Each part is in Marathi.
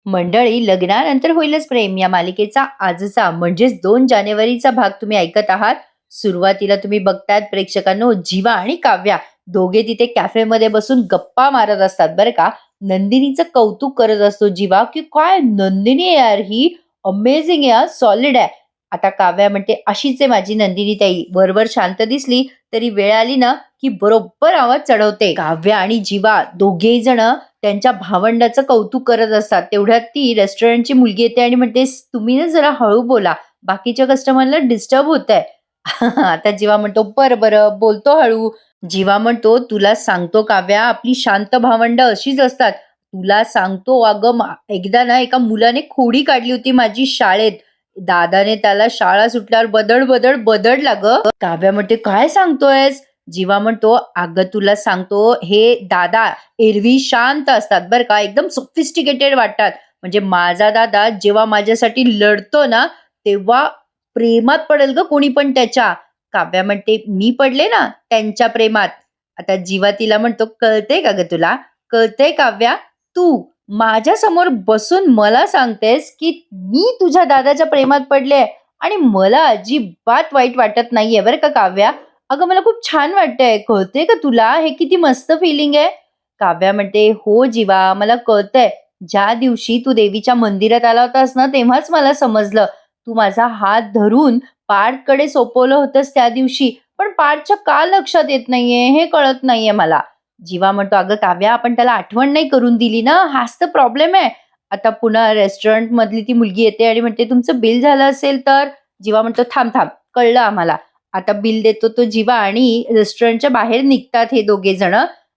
मंडळी, लग्नानंतर होईलच प्रेम या मालिकेचा आजचा म्हणजेच 2 जानेवारीचा भाग तुम्ही ऐकत आहात. सुरुवातीला तुम्ही बघतायत प्रेक्षकांनो, जीवा आणि काव्या दोघे तिथे कॅफेमध्ये बसून गप्पा मारत असतात बरं का. नंदिनीचं कौतुक करत असतो जीवा, की काय नंदिनी आहे यार, ही अमेझिंग आहे, सॉलिड आहे. आता काव्या म्हणते, अशीच आहे माझी नंदिनी ताई, वरवर शांत दिसली तरी वेळ आली ना की बरोबर आवाज चढवते. काव्या आणि जीवा दोघेही जण त्यांच्या भावंडाचं कौतुक करत असतात. तेवढ्यात ती रेस्टॉरंटची मुलगी येते आणि म्हणते, तुम्ही ना जरा हळू बोला, बाकीच्या कस्टमरला डिस्टर्ब होत आहे. आता जीवा म्हणतो, बरं बरं बोलतो हळू. जीवा म्हणतो, तुला सांगतो काव्या, आपली शांत भावंड अशीच असतात. तुला सांगतो अगं, एकदा ना एका मुलाने खोडी काढली होती माझी शाळेत. दादाने त्याला शाळा सुटल्यावर बदड बदड बदडला ग. काव्या म्हणते, काय सांगतोयस? जीवा म्हणतो, अगं तुला सांगतो, हे दादा एरवी शांत असतात बरं का, एकदम सोफिस्टिकेटेड वाटतात. म्हणजे माझा दादा जेव्हा माझ्यासाठी लढतो ना, तेव्हा प्रेमात पडेल ग कोणी पण त्याच्या. काव्या म्हणते, मी पडले ना त्यांच्या प्रेमात. आता जीवा तिला म्हणतो, कळतंय का ग तुला? कळतंय काव्या? तू माझ्या समोर बसून मला सांगतेस की मी तुझ्या दादाच्या प्रेमात पडले, आणि मला अजिबात वाईट वाटत नाहीये बरं का काव्या. अगं मला खूप छान वाटतंय. कळतंय का तुला? हे किती मस्त फिलिंग आहे. काव्या म्हणते, हो जीवा, मला कळतंय. ज्या दिवशी तू देवीच्या मंदिरात आला होतास ना, तेव्हाच मला समजलं. तू माझा हात धरून पार्थकडे सोपवलं होतंस त्या दिवशी. पण पार्थच्या का लक्षात येत नाहीये हे कळत नाहीये मला. जीवा म्हणतो, अगं काव्या, आपण त्याला आठवण नाही करून दिली ना, हाच तर प्रॉब्लेम आहे. आता पुन्हा रेस्टॉरंट मधली ती मुलगी येते आणि म्हणते, तुमचं बिल झालं असेल तर. जीवा म्हणतो, थांब थांब, कळलं आम्हाला. आता बिल देतो तो जीवा आणि रेस्टॉरंटच्या बाहेर निघतात हे दोघे जण.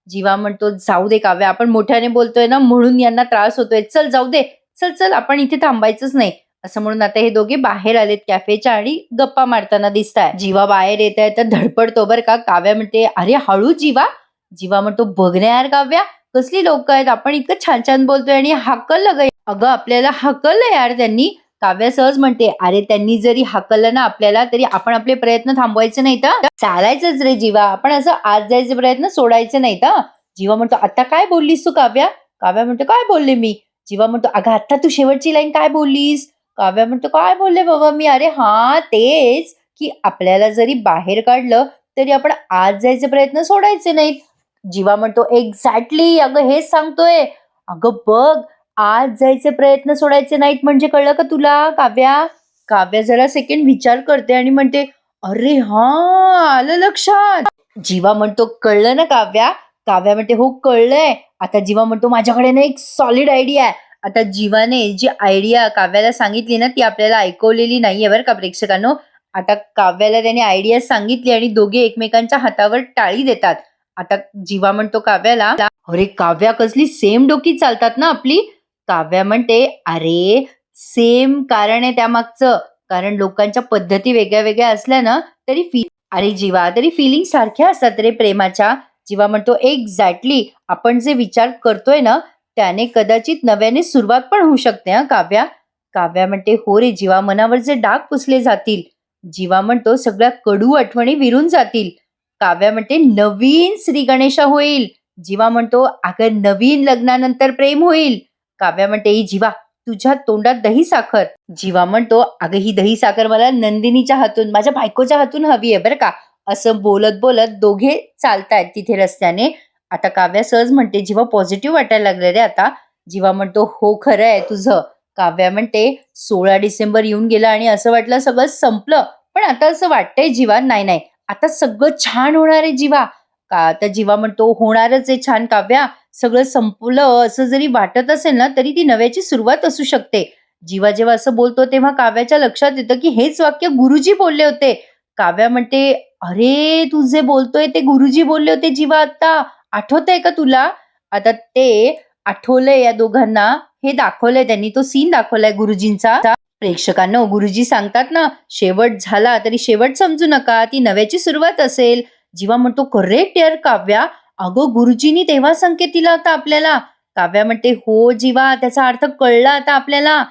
जीवा म्हणतो, जाऊ दे काव्या, आपण मोठ्याने बोलतोय ना म्हणून यांना त्रास होतोय, चल जाऊ दे, चल चल, आपण इथे थांबायचंच नाही. असं म्हणून आता हे दोघे बाहेर आलेत कॅफेच्या आणि गप्पा मारताना दिसताय. जीवा बाहेर येत आहे तर धडपडतो बरं का. काव्या म्हणते, अरे हळू जीवा. जीवा म्हणतो, बघ ना यार काव्या, कसली लोक आहेत, आपण इतकं छान छान बोलतोय आणि हाकललं ग. अगं आपल्याला हाकललं यार त्यांनी. काव्या सहज म्हणते, अरे त्यांनी जरी हाकललं ना आपल्याला, तरी आपण आपले प्रयत्न थांबवायचे नाहीत, चालायचंच रे जीवा, आपण असं आज जायचे प्रयत्न सोडायचे नाहीत. जीवा म्हणतो, आता काय बोललीस तू काव्या? काव्या म्हणतो, काय बोलले मी? जीवा म्हणतो, अगं आता तू शेवटची लाईन काय बोललीस? काव्या म्हणतो, काय बोलले बाबा मी? अरे हा तेच, की आपल्याला जरी बाहेर काढलं तरी आपण आज जायचे प्रयत्न सोडायचे नाहीत. जीवा म्हणतो, एक्झॅक्टली, अगं हेच सांगतोय. अगं बघ, आज जायचे प्रयत्न सोडायचे नाहीत म्हणजे कळलं का तुला काव्या? काव्या जरा सेकंड विचार करते आणि म्हणते, अरे हा, आलं लक्षात. जीवा म्हणतो, कळलं ना काव्या? काव्या म्हणते, हो कळलंय. आता जीवा म्हणतो, माझ्याकडे ना एक सॉलिड आयडिया आहे. आता जीवाने जी आयडिया काव्याला सांगितली ना, ती आपल्याला ऐकवलेली नाहीये बरं का प्रेक्षकांनो. आता काव्याला त्याने आयडिया सांगितली आणि दोघे एकमेकांच्या हातावर टाळी देतात. आता जीवा म्हणतो काव्याला, अरे काव्या, कसली सेम डोकी चालतात ना आपली. काव्या म्हणते, अरे सेम कारण आहे त्यामागचं. कारण लोकांच्या पद्धती वेगळ्या वेगळ्या असल्या ना तरी अरे जीवा, तरी फिलिंग सारख्या असतात रे प्रेमाच्या. जीवा म्हणतो, एक्झॅक्टली, आपण जे विचार करतोय ना त्याने कदाचित नव्याने सुरुवात पण होऊ शकते हा काव्या. काव्या म्हणते, हो रे जीवा, मनावर जे डाग पुसले जातील. जीवा म्हणतो, सगळ्या कडू आठवणी विरून जातील. काव्या म्हणते, नवीन श्री गणेशा होईल. जीवा म्हणतो, अगं नवीन लग्नानंतर प्रेम होईल. काव्या म्हणते, ही जीवा, तुझ्या तोंडात दही साखर. जीवा म्हणतो, अगं ही दही साखर मला नंदिनीच्या हातून, माझ्या बायकोच्या हातून हवी आहे बरं का. असं बोलत बोलत दोघे चालतायत तिथे रस्त्याने. आता काव्या सहज म्हणते, जीवा पॉझिटिव्ह वाटायला लागले रे आता. जीवा म्हणतो, हो खरं आहे तुझं. काव्या म्हणते, 16 डिसेंबर येऊन गेला आणि असं वाटलं सगळं संपलं, पण आता असं वाटतंय जीवा, नाही नाही, आता सगळं छान होणार आहे जीवा. का आता जीवा म्हणतो, होणारच आहे छान काव्या. सगळं संपलं असं जरी वाटत असेल ना, तरी ती नव्याची सुरुवात असू शकते. जीवा जेव्हा असं बोलतो तेव्हा काव्याच्या लक्षात येतं की हेच वाक्य गुरुजी बोलले होते. काव्या म्हणते, अरे तू जे बोलतोय ते गुरुजी बोलले होते जीवा आता, आठवतंय का तुला? आता ते आठवलंय या दोघांना, हे दाखवलंय त्यांनी, तो सीन दाखवलाय गुरुजींचा. प्रेक्षकांनो, गुरुजी सांगतात ना, शेवट झाला तरी शेवट समजू नका, ती नव्याची सुरुवात असेल. जीवा म्हणतो, करेक्ट यार काव्या, अगं गुरुजींनी तेव्हा संकेत दिला होता आपल्याला. काव्या म्हणते, हो जीवा, त्याचा अर्थ कळला आता आपल्याला.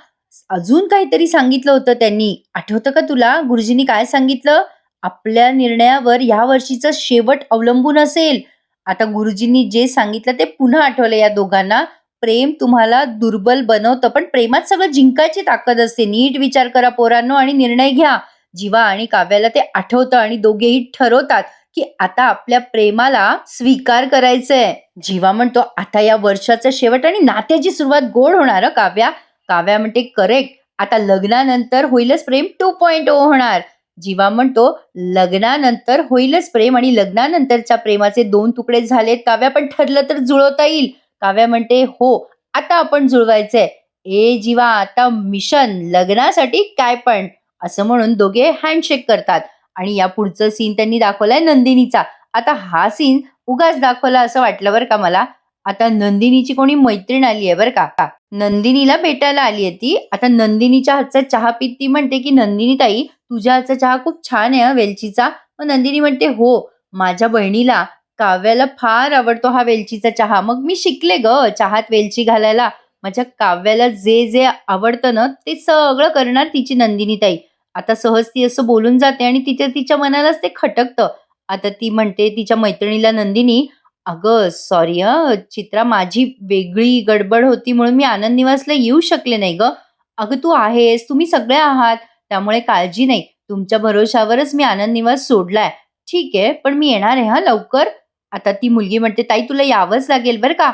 अजून काहीतरी सांगितलं होतं त्यांनी, आठवतं का तुला? गुरुजींनी काय सांगितलं? आपल्या निर्णयावर या वर्षीचा शेवट अवलंबून असेल. आता गुरुजींनी जे सांगितलं ते पुन्हा आठवलं या दोघांना. प्रेम तुम्हाला दुर्बल बनवतं, पण प्रेमात सगळं जिंकायची ताकद असते. नीट विचार करा पोरांनो आणि निर्णय घ्या. जीवा आणि काव्याला ते आठवतं आणि दोघेही ठरवतात, की आता आपल्या प्रेमाला स्वीकार करायचंय. जीवा म्हणतो, "आता या वर्षाचा शेवट आणि नात्याची सुरुवात गोड होणार हं काव्या." काव्या म्हणते, "करेक्ट. आता लग्नानंतर होईलच प्रेम 2.0 होणार." जीवा म्हणतो, "लग्नानंतर होईलच प्रेम आणि लग्नानंतरच्या प्रेमाचे 2 तुकडे झालेत काव्या, पण ठरलं तर जुळवता येईल." काव्या म्हणते, "हो, आता आपण जुळवायचंय." "ए जीवा, आता मिशन लग्नासाठी काय पण." असं म्हणून दोघे हँडशेक करतात आणि या पुढचं सीन त्यांनी दाखवलाय नंदिनीचा. आता हा सीन उगाच दाखवला असं वाटलं बरं का मला. आता नंदिनीची कोणी मैत्रीण आली आहे बरं का. नंदिनीला भेटायला आली आहे ती. आता नंदिनीच्या हातचा चहा पीत ती म्हणते, की "नंदिनी ताई, तुझ्या हातचा चहा खूप छान आहे वेलचीचा." मग नंदिनी म्हणते, "हो, माझ्या बहिणीला काव्याला फार आवडतो हा वेलचीचा चहा. मग मी शिकले गं चहात वेलची घालायला. माझ्या काव्याला जे जे आवडतं ना, ते सगळं करणार तिची नंदिनी ताई." आता सहज ती असं बोलून जाते आणि तिच्या मनालाच ते खटकतं. आता ती म्हणते तिच्या मैत्रिणीला नंदिनी, "अगं सॉरी चित्रा, माझी वेगळी गडबड होती म्हणून मी आनंद निवासला येऊ शकले नाही गं. अगं तू आहेस, तुम्ही सगळे आहात, त्यामुळे काळजी नाही. तुमच्या भरोश्यावरच मी आनंद निवास सोडलाय. ठीक आहे, पण मी येणार आहे हां लवकर." आता ती मुलगी म्हणते, "ताई तुला यावंच लागेल बरं का."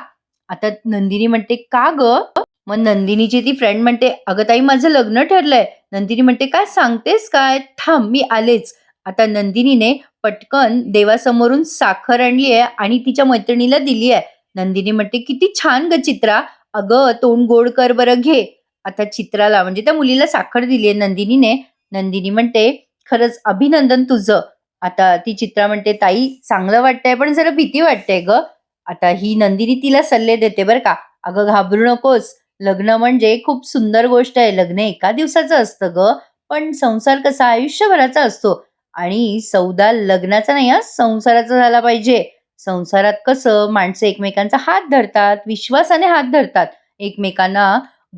आता नंदिनी म्हणते, "का गं?" मग नंदिनीची ती फ्रेंड म्हणते, "अगं ताई माझं लग्न ठरलंय." नंदिनी म्हणते, "काय सांगतेस काय? थांब मी आलेच." आता नंदिनीने पटकन देवासमोरून साखर आणली आहे आणि तिच्या मैत्रिणीला दिली आहे. नंदिनी म्हणते, "किती छान गं चित्रा. अगं तोंड गोड कर बरं घे." आता चित्राला म्हणजे त्या मुलीला साखर दिली आहे नंदिनीने. नंदिनी म्हणते, "खरंच अभिनंदन तुझं." आता ती चित्रा म्हणते, "ताई चांगलं वाटतंय पण जरा भीती वाटते गं." आता ही नंदिनी तिला सल्ले देते बरं का. "अगं घाबरू नकोस. लग्न म्हणजे खूप सुंदर गोष्ट आहे. लग्न एका दिवसाचं असतं गं. पण संसार कसा आयुष्यभराचा असतो. आणि सौदा लग्नाचा नाही संसाराचा झाला पाहिजे. संसारात कसं माणसं एकमेकांचा हात धरतात, विश्वासाने हात धरतात, एकमेकांना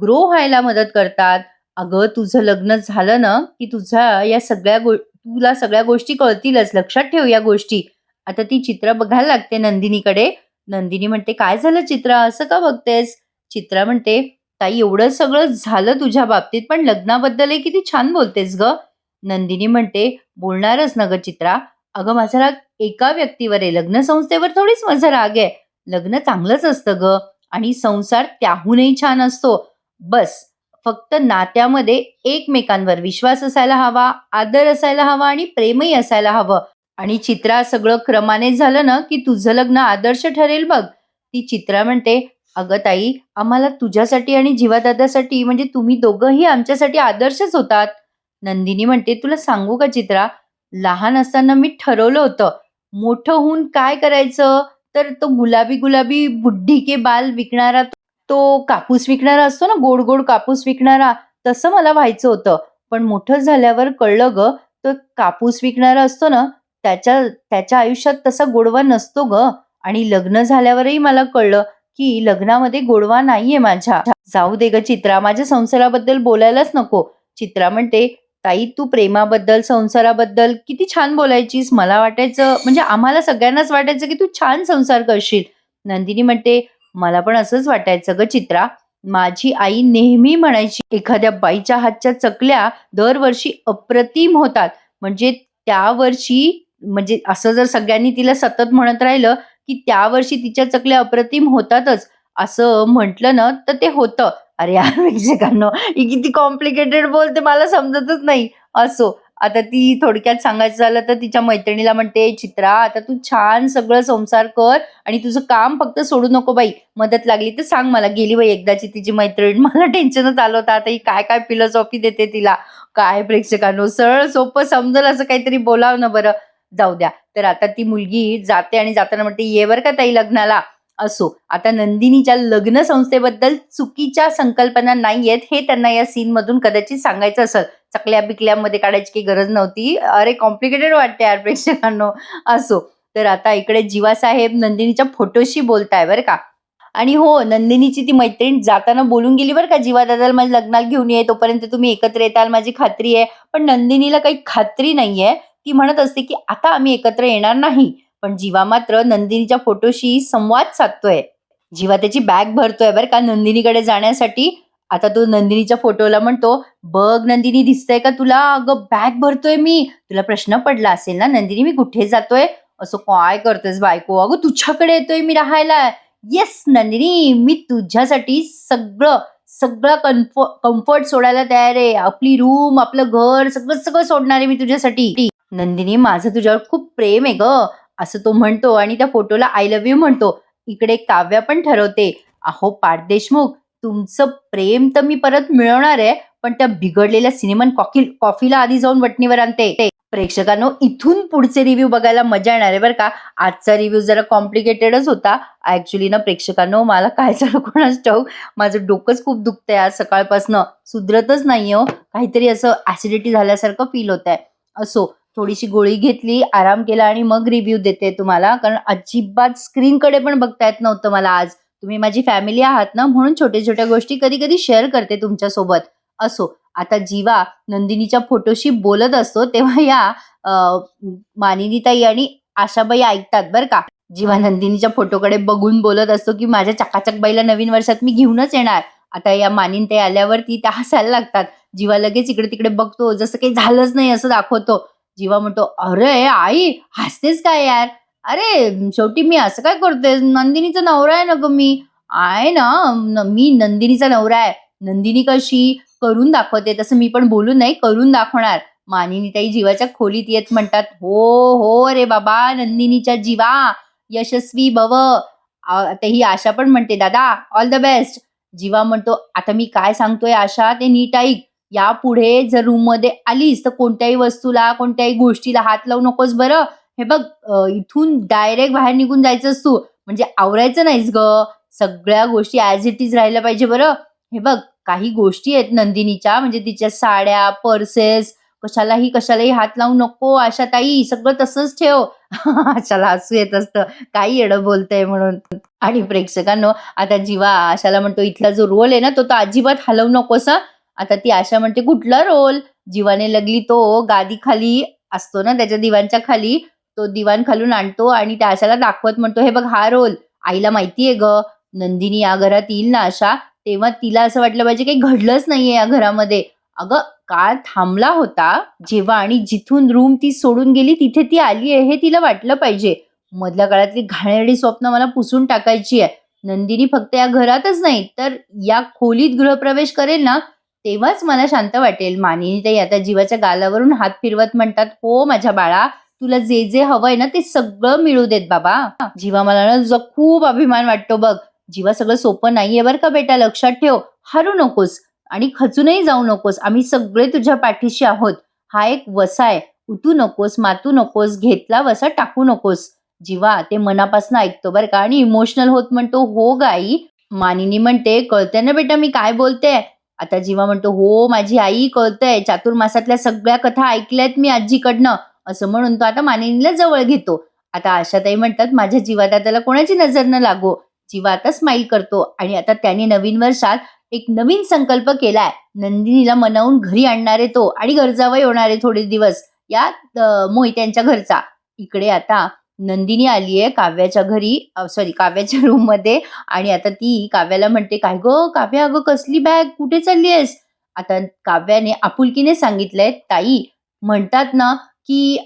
ग्रो व्हायला मदत करतात. अगं तुझं लग्न झालं ना, की तुला सगळ्या गोष्टी कळतीलच. लक्षात ठेव या गोष्टी." आता ती चित्रा बघायला लागते नंदिनीकडे. नंदिनी म्हणते, "काय झालं चित्रा? असं का बघतेस?" चित्रा म्हणते, "ताई एवढं सगळं झालं तुझ्या बाबतीत, पण लग्नाबद्दलही किती छान बोलतेस गं." नंदिनी म्हणते, "बोलणारच ना गं चित्रा. अगं माझा राग एका व्यक्तीवर आहे. लग्न संस्थेवर थोडीच माझा राग आहे. लग्न चांगलंच असतं गं आणि संसार त्याहूनही छान असतो. बस फक्त नात्यामध्ये एकमेकांवर विश्वास असायला हवा, आदर असायला हवा आणि प्रेमही असायला हवं. आणि चित्रा सगळं क्रमाने झालं ना, की तुझं लग्न आदर्श ठरेल बघ." ती चित्रा म्हणते, "अगं ताई, आम्हाला तुझ्यासाठी आणि जीवादादासाठी म्हणजे तुम्ही दोघंही आमच्यासाठी आदर्शच होतात." नंदिनी म्हणते, "तुला सांगू का चित्रा, लहान असताना मी ठरवलं होतं, मोठं होऊन काय करायचं, तर तो गुलाबी-गुलाबी बुड्ढी के बाल विकणारा तो कापूस विकणारा असतो ना, गोड-गोड कापूस विकणारा, तसं मला व्हायचं होतं. पण मोठं झाल्यावर कळलं गं, तो कापूस विकणारा असतो ना, त्याच्या त्याच्या आयुष्यात तसा गोडवा नसतो गं. आणि लग्न झाल्यावरही मला कळलं, की लग्नामध्ये गोडवा नाहीये माझ्या. जाऊ दे गं चित्रा, माझ्या संसाराबद्दल बोलायलाच नको." चित्रा म्हणते, "ताई तू प्रेमाबद्दल, संसाराबद्दल किती छान बोलायचीस. मला वाटायचं म्हणजे आम्हाला सगळ्यांनाच वाटायचं की तू छान संसार करशील." नंदिनी म्हणते, "मला पण असंच वाटायचं गं चित्रा. माझी आई नेहमी म्हणायची, एखाद्या बाईच्या हातच्या चकल्या दरवर्षी अप्रतिम होतात. म्हणजे त्या वर्षी म्हणजे असं जर सगळ्यांनी तिला सतत म्हणत राहिलं, की त्यावर्षी तिच्या चकल्या अप्रतिम होतातच, असं म्हटलं ना, तर ते होतं." अरे यार प्रेक्षकांनो, ही किती कॉम्प्लिकेटेड बोलते मला समजतच नाही. असो, आता ती थोडक्यात सांगायचं झालं तर तिच्या मैत्रिणीला म्हणते, "चित्रा आता तू छान सगळं संसार कर आणि तुझं काम फक्त सोडू नको बाई. मदत लागली तर सांग मला." गेली बाई एकदाची तिची मैत्रीण. मला टेन्शनच आलं होतं. आता ही काय-काय फिलॉसॉफी देते तिला. काय प्रेक्षकांनो, सरळ सोपं समजेल असं काहीतरी बोलावं ना बरं. जाऊ द्या. तर आता ती मुलगी जाते आणि जाताना म्हणते, "ये बरं का ताई लग्नाला." असो, आता नंदिनीच्या लग्न संस्थेबद्दल चुकीच्या संकल्पना नाहीयेत, हे त्यांना या सीनमधून कदाचित सांगायचं असेल. चकल्या-बिकल्यामध्ये काढायची काही गरज नव्हती. अरे कॉम्प्लिकेटेड वाटते यार प्रेक्षकांनो. असो, तर आता इकडे जीवासाहेब नंदिनीच्या फोटोशी बोलताय बरं का. आणि हो, नंदिनीची ती मैत्रीण जाताना बोलून गेली बरं का, "जीवादादाला माझ्या लग्नाला घेऊन ये, तोपर्यंत तुम्ही एकत्र येताल माझी खात्री आहे." पण नंदिनीला काही खात्री नाहीये. ती म्हणत असते, की आता आम्ही एकत्र येणार नाही. पण जीवा मात्र नंदिनीच्या फोटोशी संवाद साधतोय. जीवा त्याची बॅग भरतोय बरं का नंदिनीकडे जाण्यासाठी. आता तो नंदिनीच्या फोटोला म्हणतो, "बघ नंदिनी दिसतंय का तुला? अगं बॅग भरतोय मी." तुला प्रश्न पडला असेल ना, "नंदिनी मी कुठे जातोय?" असं काय करतेस बायको? "अगं तुझ्याकडे येतोय मी राहायला." "येस नंदिनी, मी तुझ्यासाठी सगळं, सगळं कम्फर्ट सोडायला तयार आहे. आपली रूम, आपलं घर सगळं, सगळं सोडणार आहे मी तुझ्यासाठी." "नंदिनी माझं तुझ्यावर खूप प्रेम आहे गं." असं तो म्हणतो आणि त्या फोटोला आय लव्ह यू म्हणतो. इकडे काव्या पण ठरवते, "अहो पाठ देशमुख, तुमचं प्रेम तर मी परत मिळवणार आहे, पण त्या बिघडलेल्या सिनेमन कॉफीला आधी जाऊन वटणीवर आणते." प्रेक्षकांनो, इथून पुढचे रिव्ह्यू बघायला मजा येणार आहे बरं का. आजचा रिव्ह्यू जरा कॉम्प्लिकेटेडच होता. ॲक्चुअली ना प्रेक्षकांनो, मला काय झालं कोणास ठाऊक, माझं डोकंच खूप दुखतंय आज सकाळपासनं. सुधरतच नाहीये हो. काहीतरी असं ॲसिडिटी झाल्यासारखं फील होतंय. असो, थोडीशी गोळी घेतली, आराम केला आणि मग रिव्ह्यू देते तुम्हाला. कारण अजिबात स्क्रीनकडे पण बघता येत नव्हतं मला आज. तुम्ही माझी फॅमिली आहात ना, म्हणून छोट्या-छोट्या गोष्टी कधी-कधी शेअर करते तुमच्यासोबत. असो, आता जीवा नंदिनीच्या फोटोशी बोलत असतो, तेव्हा या अ, मानिनीताई आणि आशाबाई ऐकतात बरं का. जीवा नंदिनीच्या फोटोकडे बघून बोलत असतो, की माझ्या चकाचक बाईला नवीन वर्षात मी घेऊनच येणार. आता या मानिनीताई आल्यावरती त्या हसायला लागतात. जीवा लगेच इकडे-तिकडे बघतो, जसं काही झालंच नाही असं दाखवतो. जीवा म्हणतो, "अरे आई, हसतेस काय यार? अरे शेवटी मी असं काय करतोय? नंदिनीचा नवरा आहे ना गं मी. आहे ना, मी नंदिनीचा नवरा आहे. नंदिनी कशी करून दाखवते, तसं मी पण बोलून नाही, करून दाखवणार." मानिनीताई जीवाच्या खोलीत येत म्हणतात, "हो, हो रे बाबा, नंदिनीच्या जीवा, यशस्वी भव." आता ही आशा पण म्हणते, "दादा, ऑल द बेस्ट." जीवा म्हणतो, "आता मी काय सांगतोय आशा, ते नीट ऐक. यापुढे जर रूममध्ये आलीस, तर कोणत्याही वस्तूला, कोणत्याही गोष्टीला हात लावू नकोस बरं. हे बघ, इथून डायरेक्ट बाहेर निघून जायचंस तू. म्हणजे आवरायचं नाहीस गं. सगळ्या गोष्टी ॲज इट इज राहिल्या पाहिजे बरं. हे बघ, काही गोष्टी आहेत नंदिनीच्या, म्हणजे तिच्या साड्या, पर्सेस, कशालाही हात लावू नको आशाताई. सगळं तसंच ठेव." आशाला हसू येत असतं, काही येडं बोलतंय म्हणून. आणि प्रेक्षकांनो, आता जीवा आशाला म्हणतो, "इथला जो रोल आहे ना, तो तर अजिबात हलवू नकोस हां." आता ती आशा म्हणते, "कुठला रोल?" जीवाने लगली तो गादीखाली असतो ना, त्याच्या दिवाणच्या खाली, तो दिवाण खालून आणतो आणि त्या आशाला दाखवत म्हणतो, "हे बघ हा रोल. आईला माहिती आहे गं, नंदिनी या घरात येईल ना आशा, तेव्हा तिला असं वाटलं पाहिजे काही घडलंच नाहीये या घरामध्ये." अगं, काळ थांबला होता जेव्हा आणि जिथून रूम ती सोडून गेली तिथे ती आली आहे हे तिला वाटलं पाहिजे. मधल्या काळातली घाणेरडी स्वप्न मला पुसून टाकायची आहे. नंदिनी फक्त या घरातच नाही, तर या खोलीत गृहप्रवेश करेल ना, तेव्हाच मला शांत वाटेल." मानिनीताई आता जीवाच्या गालावरून हात फिरवत म्हणतात, "हो माझ्या बाळा, तुला जे जे हवंय ना ते सगळं मिळू देत बाबा." जीवा मला ना तुझा खूप अभिमान वाटतो बघ. जीवा सगळं सोपं नाहीये बरं का बेटा, लक्षात ठेव. हरू नकोस आणि खचूनही जाऊ नकोस. आम्ही सगळे तुझ्या पाठीशी आहोत. हा एक वसा आहे. उतू नकोस, मातू नकोस, घेतला वसा टाकू नकोस. जीवा ते मनापासून ऐकतो बरं का आणि इमोशनल होत म्हणतो, "हो ग आई." मानिनी म्हणते, "कळतंय ना बेटा मी काय बोलते?" आता जीवा म्हणतो, "हो माझी आई, कळतंय. चातुर्मासातल्या सगळ्या कथा ऐकल्यात मी आजीकडनं." असं म्हणून तो आता मानिनीला जवळ घेतो. आता आशाताई म्हणतात, "माझ्या जीवादादाला कोणाची नजर न लागो." जीवा आता स्माईल करतो आणि आता त्याने नवीन वर्षात एक नवीन संकल्प केलाय. नंदिनीला मनवून घरी आणणार आहे तो आणि गरजावई होणार आहे थोडे दिवस या मोहित्यांच्या घरचा. इकडे आता नंदिनी आलीये काव्याच्या घरी, सॉरी काव्याच्या रूममध्ये आणि आता ती काव्याला म्हणते, "काय गं काव्या, अगं कसली बॅग? कुठे चालली आहेस?" आता काव्याने आपुलकीने सांगितलंय, "ताई, म्हणतात ना, की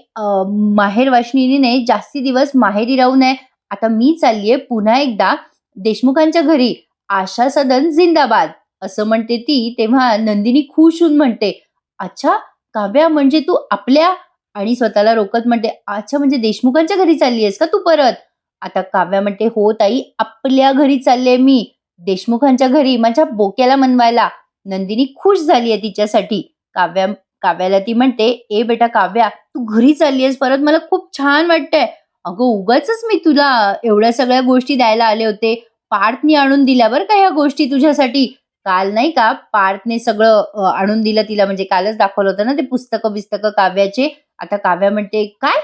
माहेर वाशिनीने जास्ती दिवस माहेरी राहू नये. आता मी चाललीये पुन्हा एकदा देशमुखांच्या घरी. आशा सदन जिंदाबाद." असं म्हणते ती. तेव्हा नंदिनी खुश होऊन म्हणते, "अच्छा काव्या, म्हणजे तू आपल्या." आणि स्वतःला रोखत म्हणते, "अच्छा म्हणजे देशमुखांच्या घरी चालली आहेस का तू परत?" आता काव्या म्हणते, "हो ताई, आपल्या घरी चालले मी. देशमुखांच्या घरी माझ्या बोक्याला मनवायला." नंदिनी खुश झाली आहे तिच्यासाठी. काव्याला ती म्हणते, "ए बेटा काव्या, तू घरी चालली आहेस परत, मला खूप छान वाटतंय." "अगं उगाचच मी तुला एवढ्या सगळ्या गोष्टी द्यायला आले होते. पार्थनी आणून दिल्या बरं का ह्या गोष्टी तुझ्यासाठी." काल नाही का पार्थने सगळं आणून दिलं तिला, म्हणजे कालच दाखवलं होतं ना ते पुस्तकं-बिस्तकं काव्याचे. आता काव्या म्हणते, "काय?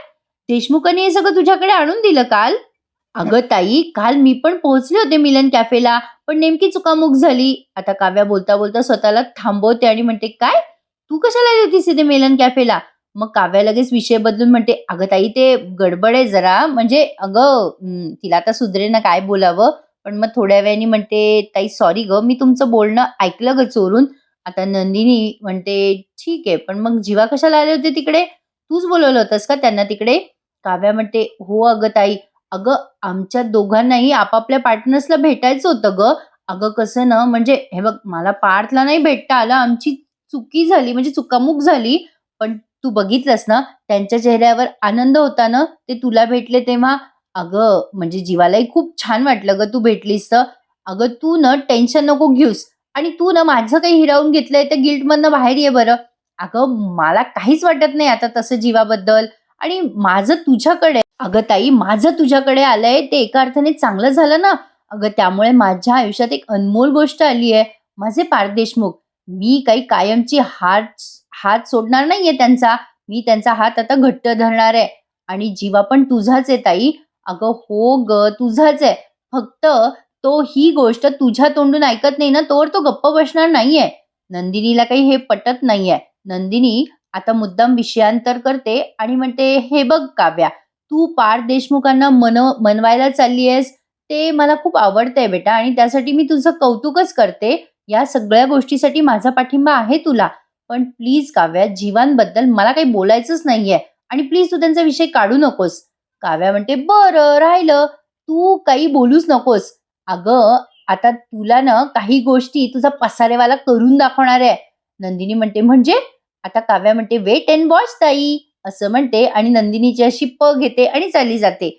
देशमुखांनी हे सगळं तुझ्याकडे आणून दिलं काल?" "अगं ताई, काल मी पण पोहोचले होते मिलन कॅफेला, पण नेमकी चुकामुक झाली." आता काव्या बोलता-बोलता स्वतःला थांबवते आणि म्हणते, "काय? तू कशाला आली होतीस इथे मिलन कॅफेला?" मग काव्या लगेच विषय बदलून म्हणते, "अगं ताई, ते गडबड आहे जरा. म्हणजे अगं तिला आता सुधरेना काय बोलावं. पण मग थोड्या वेळाने म्हणते, "ताई सॉरी गं, मी तुमचं बोलणं ऐकलं गं चोरून." आता नंदिनी म्हणते, "ठीक आहे, पण मग जीवा कशाला आले होते तिकडे? तूच बोलवलं होतंस का त्यांना तिकडे?" काव्या म्हणते, "हो अगं ताई. अगं आमच्या दोघांनाही आपापल्या पार्टनर्सला भेटायचं होतं गं. अगं कसं ना, म्हणजे हे बघ मला पार्थला नाही भेटता आलं. आमची चुकी झाली म्हणजे चुकामुक झाली. पण तू बघितलंस ना, त्यांच्या चेहऱ्यावर आनंद होता ना, ते तुला भेटले तेव्हा. अगं म्हणजे जीवालाही खूप छान वाटलं गं तू भेटलीस तर. अगं तू ना टेन्शन नको घेऊस आणि तू ना माझं काही हिरावून घेतलंय त्या गिल्टमधनं बाहेर ये बरं." अगं मला काहीच वाटत नाही आता तसं जीवाबद्दल आणि माझं तुझ्याकडे अगं ताई माझं तुझ्याकडे आलंय ते एका अर्थाने चांगलं झालं ना. अगं त्यामुळे माझ्या आयुष्यात एक अनमोल गोष्ट आली आहे. माझे पार्थ देशमुख. मी काही कायमची हात सोडणार नाहीये त्यांचा. मी त्यांचा हात आता घट्ट धरणार आहे आणि जीवा पण तुझाच आहे ताई. अगं हो गं, तुझाच आहे. फक्त तो ही गोष्ट तुझ्या तोंडून ऐकत नाही ना, तोवर तो गप्प बसणार नाहीये. नंदिनीला काही हे पटत नाहीये. नंदिनी आता मुद्दाम विषयांतर करते आणि म्हणते, "हे बघ काव्या, तू पार्थ देशमुखांना मनवायला चालली आहेस, ते मला खूप आवडतंय बेटा आणि त्यासाठी मी तुझं कौतुकच करते. या सगळ्या गोष्टीसाठी माझा पाठिंबा आहे तुला. पण प्लीज काव्या, जीवांबद्दल मला काही बोलायचंच नाहीये आणि प्लीज तू त्यांचा विषय काढू नकोस." काव्या म्हणते, "बरं, राहिलं. तू काही बोलूच नकोस. अगं, आता तुला ना काही गोष्टी तुझा पसारेवाला करून दाखवणार आहे." नंदिनी म्हणते, "म्हणजे?" आता काव्या म्हणते, "वेट अँड वॉच ताई." असं म्हणते आणि नंदिनीची अशी घेते आणि चालली जाते.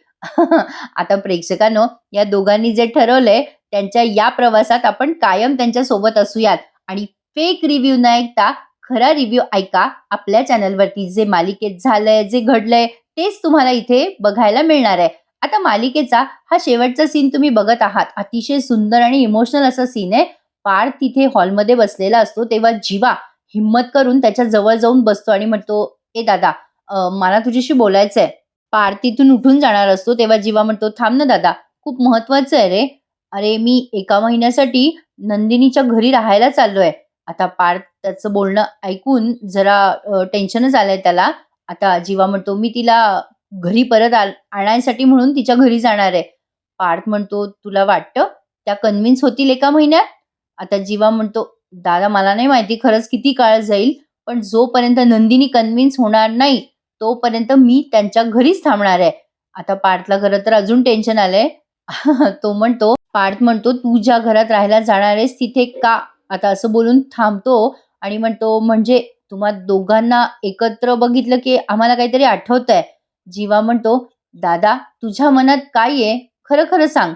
आता प्रेक्षकांनो, या दोघांनी जे ठरवलंय त्यांच्या या प्रवासात आपण कायम त्यांच्या सोबत असूयात आणि फेक रिव्ह्यू न ऐकता खरा रिव्ह्यू ऐका. आपल्या चॅनलवरती जे मालिकेत झालंय, जे घडलंय तेच तुम्हाला इथे बघायला मिळणार आहे. आता मालिकेचा हा शेवटचा सीन तुम्ही बघत आहात. अतिशय सुंदर आणि इमोशनल असा सीन आहे. पार्थ तिथे हॉलमध्ये बसलेला असतो तेव्हा जीवा हिम्मत करून त्याच्या जवळ जाऊन बसतो आणि म्हणतो, "ए दादा, मला तुझ्याशी बोलायचंय." पार्थ तिथून उठून जाणार असतो तेव्हा जीवा म्हणतो, "थांब ना दादा, खूप महत्वाचं आहे रे. अरे मी 1 महिन्यासाठी नंदिनीच्या घरी राहायला चाललोय." आता पार्थ त्याचं बोलणं ऐकून जरा टेन्शनच आलंय त्याला. आता जीवा म्हणतो, "मी तिला घरी परत आणायसाठी म्हणून तिच्या घरी जाणार आहे." पार्थ म्हणतो, "तुला वाटतं त्या कन्व्हिन्स होतील 1 महिन्यात?" आता जीवा म्हणतो, "दादा मला नाही माहिती खरंच किती काळ जाईल, पण जोपर्यंत नंदिनी कन्व्हिन्स होणार नाही, तोपर्यंत मी त्यांच्या घरीच थांबणार आहे." आता पार्थला खरं तर अजून टेन्शन आलंय. पार्थ म्हणतो, "तू ज्या घरात राहायला जाणार आहेस तिथे का?" आता असं बोलून थांबतो आणि म्हणतो, "म्हणजे तुम्हा दोघांना एकत्र बघितलं की आम्हाला काहीतरी आठवतंय." जीवा म्हणतो, "दादा तुझ्या मनात काय आहे? खरं-खरं सांग."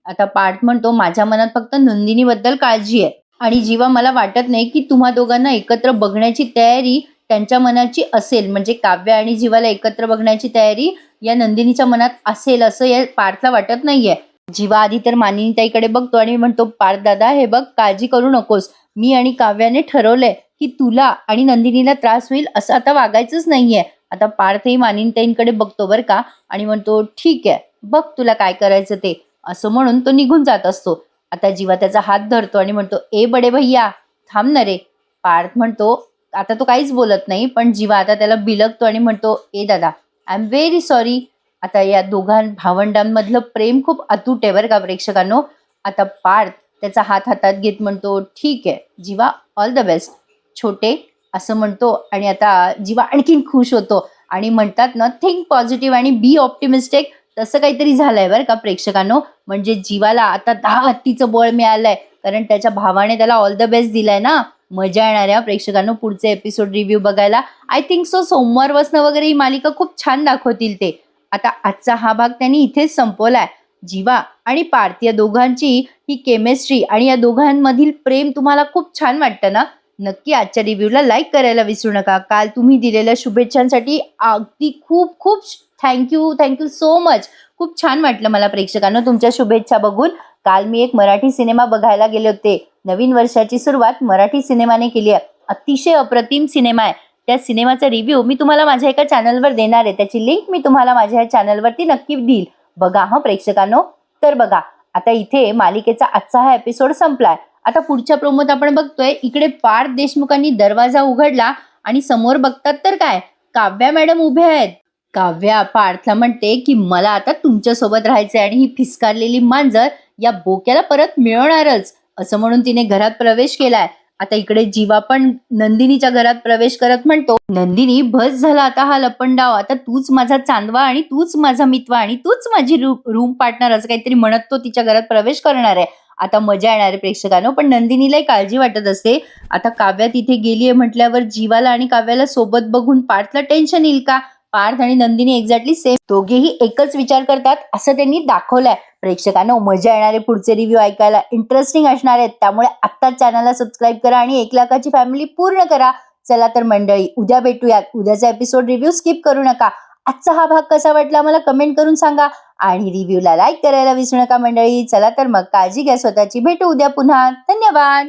आता पार्थ म्हणतो, "माझ्या मनात फक्त नंदिनीबद्दल काळजी आहे." आणि जीवा मला वाटत नाही की तुम्हा दोघांना एकत्र बघण्याची तयारी त्यांच्या मनाची असेल. म्हणजे काव्य आणि जीवाला एकत्र बघण्याची तयारी या नंदिनीच्या मनात असेल असं या पार्थला वाटत नाहीये. जीवा आधी तर मानिनीताईकडे बघतो आणि म्हणतो, "पार्थ दादा हे बघ काळजी करू नकोस. मी आणि काव्याने ठरवलंय की तुला आणि नंदिनीला त्रास होईल असं आता वागायचंच नाहीये." आता पार्थही मानिनीताईंकडे बघतो बरं का आणि म्हणतो, "ठीक आहे, बघ तुला काय करायचं ते." असं म्हणून तो निघून जात असतो. आता जीवा त्याचा हात धरतो आणि म्हणतो, "ए बडे भैया, थांब ना रे." पार्थ म्हणतो, आता तो काहीच बोलत नाही, पण जीवा आता त्याला बिलगतो आणि म्हणतो, "ए दादा, आय एम व्हेरी सॉरी." आता या दोघां भावंडांमधलं प्रेम खूप अतूट आहे बरं का प्रेक्षकांनो. आता पार्थ त्याचा हात हातात घेत म्हणतो, "ठीक आहे जीवा, ऑल द बेस्ट छोटे." असं म्हणतो आणि आता जीवा आणखीन खुश होतो आणि म्हणतात ना, थिंक पॉझिटिव्ह आणि बी ऑप्टिमिस्टिक तसं काहीतरी झालंय बरं का प्रेक्षकांनो. म्हणजे जीवाला आता 10 हत्तीचं बळ मिळालंय कारण त्याच्या भावाने त्याला ऑल द बेस्ट दिलाय ना. मजा येणार आहे प्रेक्षकांनो पुढचे एपिसोड रिव्ह्यू बघायला. आय थिंक सो सोमवारपासनं वगैरे ही मालिका खूप छान दाखवतील ते. आता आजचा हा भाग त्यांनी इथेच संपवलाय. जीवा आणि पार्थ या दोघांची ही केमिस्ट्री आणि या दोघांमधील प्रेम तुम्हाला खूप छान वाटतं ना? नक्की आजच्या रिव्ह्यूला लाईक करायला विसरू नका. काल तुम्ही दिलेल्या शुभेच्छांसाठी अगदी खूप खूप थँक्यू सो मच. खूप छान वाटलं मला प्रेक्षकांनो तुमच्या शुभेच्छा बघून. काल मी एक मराठी सिनेमा बघायला गेले होते. नवीन वर्षाची सुरुवात मराठी सिनेमाने केली आहे. अतिशय अप्रतिम सिनेमा आहे. त्या सिनेमाचा रिव्ह्यू मी तुम्हाला माझ्या एका चॅनलवर देणार आहे. त्याची लिंक मी तुम्हाला माझ्या ह्या चॅनलवरती नक्की देईल. बघा हं प्रेक्षकांनो. तर बघा आता इथे मालिकेचा आजचा हा एपिसोड संपलाय. आता पुढच्या प्रोमोत आपण बघतोय इकडे पार्थ देशमुखांनी दरवाजा उघडला आणि समोर बघतात तर काय काव्या मॅडम उभे आहेत. काव्या पार्थला म्हणते की मला आता तुमच्यासोबत राहायचंय आणि ही फिसकारलेली मांजर या बोक्याला परत मिळवणारच असं म्हणून तिने घरात प्रवेश केलाय. आता इकडे जीवा पण नंदिनीच्या घरात प्रवेश करत म्हणतो, नंदिनी बस झाला आता हा लपंडाव, आता तूच माझा चांदवा आणि तूच माझा मितवा आणि तूच माझी रूम पार्टनर असं काहीतरी म्हणत तो तिच्या घरात प्रवेश करणार आहे. आता मजा येणार आहे प्रेक्षकांनो. पण नंदिनीलाही काळजी वाटत असते. आता काव्या तिथे गेलीये म्हटल्यावर जीवाला आणि काव्याला सोबत बघून पार्थला टेन्शन येईल का? पार्थ आणि नंदिनी एक्झॅक्टली सेम, दोघेही एकच विचार करतात असं त्यांनी दाखवलंय. प्रेक्षकांनो मजा येणार आहे पुढचे रिव्ह्यू ऐकायला, इंटरेस्टिंग असणार आहेत. त्यामुळे आत्ताच चॅनलला सबस्क्राईब करा आणि 1 लाखाची फॅमिली पूर्ण करा. चला तर मंडळी, उद्या भेटूयात. उद्याचा एपिसोड रिव्ह्यू स्किप करू नका. आजचा हा भाग कसा वाटला मला कमेंट करून सांगा आणि रिव्ह्यूला लाईक करायला विसरू नका मंडळी. चला तर मग काळजी घ्या स्वतःची. भेटू उद्या पुन्हा. धन्यवाद.